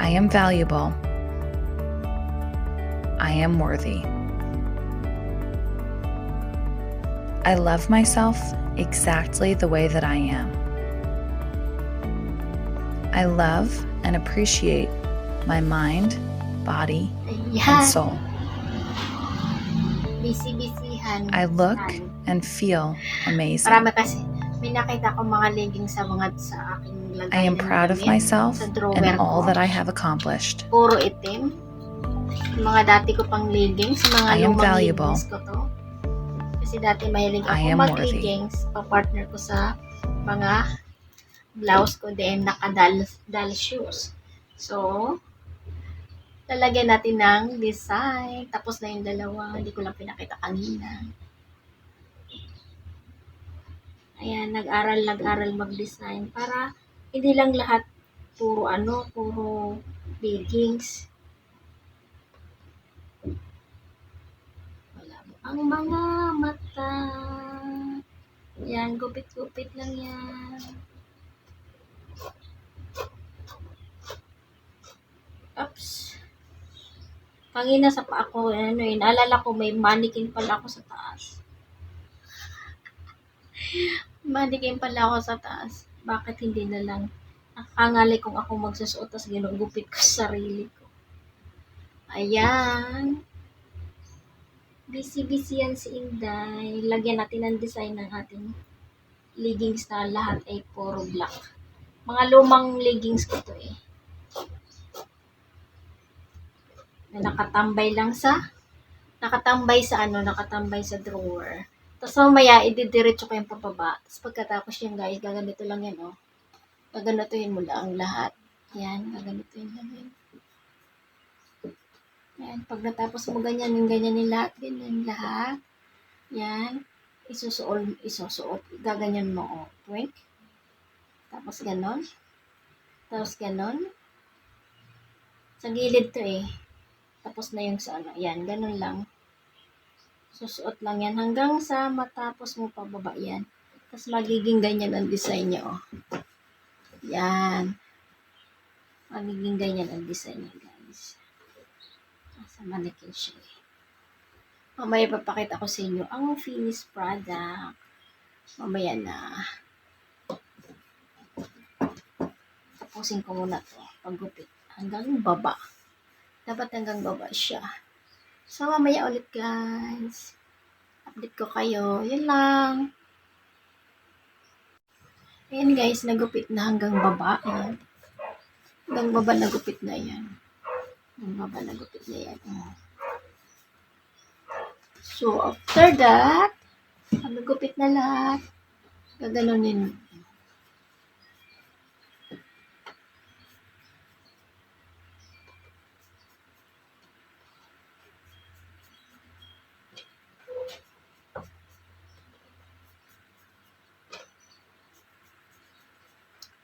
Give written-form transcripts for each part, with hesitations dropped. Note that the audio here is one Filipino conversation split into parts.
I am valuable. I am worthy. I love myself exactly the way that I am. I love and appreciate my mind, body, and soul. Busy-busyhan. I look and feel amazing. Marami kasi, may nakita ko mga leggings sa aking lagay. I am proud of myself and all that I have accomplished. Puro itim. Mga dati ko pang leggings, mga I am lumang valuable. leggings ko to. Kasi dati mahilig I ako am mag-leggings. Pa-partner ko sa mga blouse ko din, naka-dal shoes. So, lalagyan natin ng design. Tapos na yung dalawa. Hindi ko lang pinakita kanina. Ayan, nag-aral mag-design para hindi lang lahat puro leggings. Malabo ang mga mata. Yan, gupit-gupit lang yan. Oops. Pangina sa pa ako, naalala ko may mannequin pala ako sa taas. Mannequin pala ako sa taas. Bakit hindi na lang? Nakakangalay kung ako magsusuot tas ginugupit ko sa sarili ko. Ayan. Busy yan si Inday. Lagyan natin ng design ng ating leggings na lahat ay puro black. Mga lumang leggings ko to eh. Na nakatambay sa drawer. Tapos mamaya, ididiretso ko yung pababa. Tapos pagkatapos yan guys, gaganito lang yan oh. Gaganituhin mo lang lahat. Yan, gaganituhin lang yan. Yan, pag natapos mo ganyan yung lahat. Yan, isusuot. Gaganyan mo oh. Twink. Tapos ganon. Sa gilid to eh. Tapos na yung sa ano. Yan, ganon lang. Susuot lang yan hanggang sa matapos mo pababa yan. Tapos magiging ganyan ang design niya oh. Yan. Magiging ganyan ang design niya guys. Sa mannequin siya eh. Mamaya papakita ko sa inyo ang finished product. Mamaya na. Tapusin ko muna to. Paggupit. Hanggang baba. Dapat hanggang baba siya. So, mamaya ulit guys. Update ko kayo. Yun lang. Ayan guys, nagupit na hanggang baba. Ayan. Hanggang baba nagupit na yan. So, after that, nagupit na lahat. Gaganunin.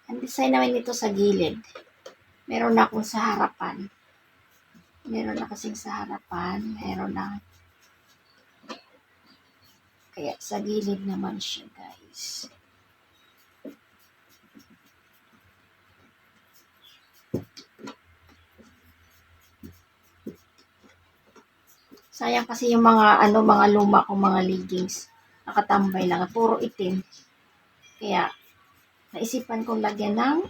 Ang design naman ito sa gilid. Meron na akong sa harapan. Meron na kasing sa harapan. Meron na. Kaya sa gilid naman siya guys. Sayang kasi yung mga luma kong mga leggings. Nakatambay lang. Puro itim. Kaya, naisipan kong lagyan ng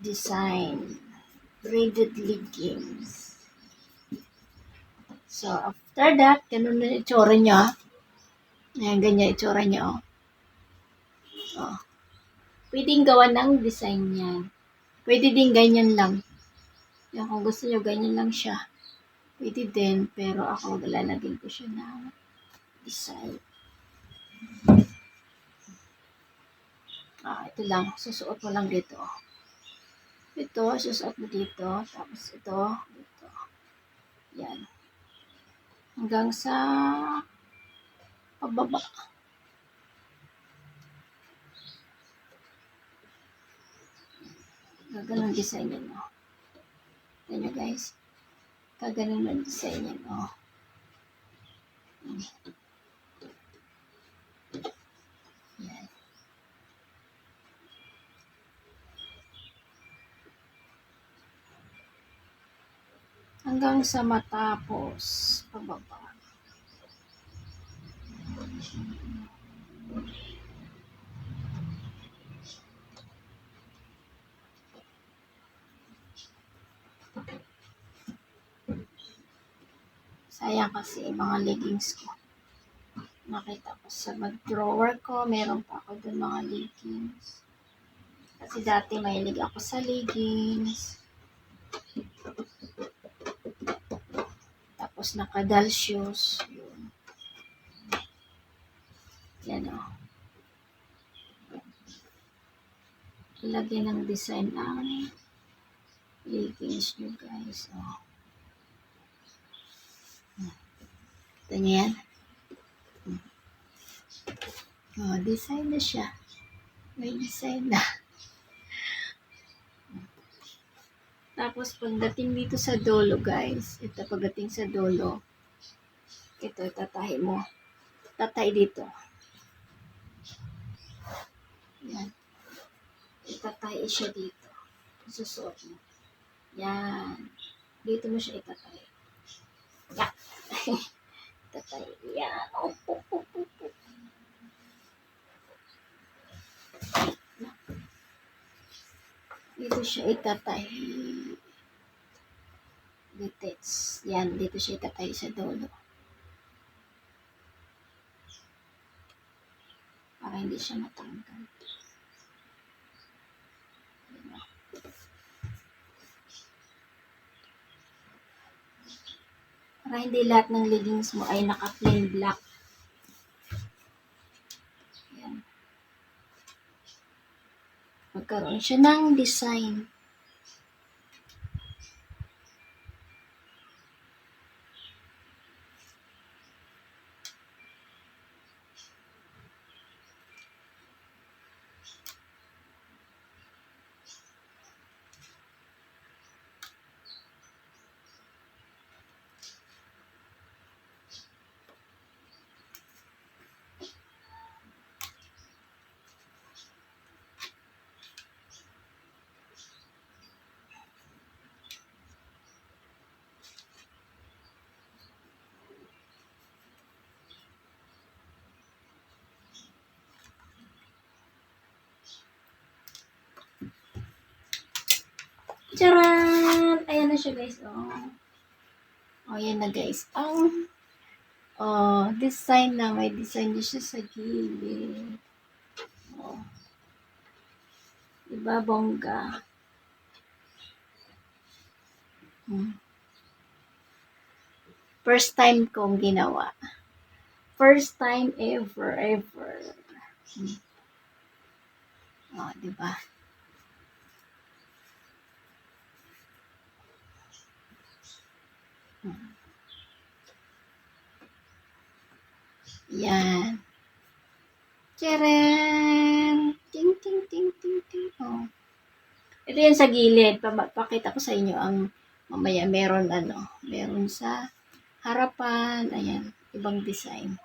design. Braided leggings. So, after that, ganun na itsura niya. Ayan, ganyan itsura niya, oh. Oh. Pwedeng gawa ng design yan. Pwede din ganyan lang. Yan, kung gusto nyo, ganyan lang siya. Pwede din, pero ako lalagyan ko siya ng design. Ito lang. Susuot mo lang dito. Ito, susuot mo dito. Tapos ito, dito. Yan. Hanggang sa pababa. Gaganon design yan, oh. Yan nyo, guys. Gaganon ang design yan, oh. Yan. hanggang sa matapos pababa. Sayang kasi yung mga leggings ko. Nakita ko sa mag-drawer ko, meron pa ako dun mga leggings. Kasi dati mahilig ako sa leggings. Tapos naka-doll shoes. Yun. Yan o. Lagyan ng design ang leggings nyo guys. O. Ito nyo yan. O, design na siya. May design na. Tapos pagdating dito sa dulo guys, ito pagdating sa dulo, ito tatahi mo. Tatahi dito. Yan. Itatahi siya dito. Susuot mo. Yan. Dito mo siya itatahi. Yan. Tatahi. Yan. Oh, oh, oh, oh, oh. Dito siya itatahi. Dito. Yan. Dito siya itatahi sa dulo. Para hindi siya matanggal. Para hindi lahat ng leggings mo ay naka-plain black. Yan. Magkaroon siya ng design. Charan! Ayan na siya guys. Oh. Oh, yan na guys. Ang design na. May design niya siya sa gilid. Oh. Diba, bongga? First time kong ginawa. First time ever. Oh, diba? Yan. Tcharan! Ting, ting, ting, ting, ting. Oh. Ito yan sa gilid. Pakita ko sa inyo ang mamaya meron sa harapan. Ayan. Ibang design.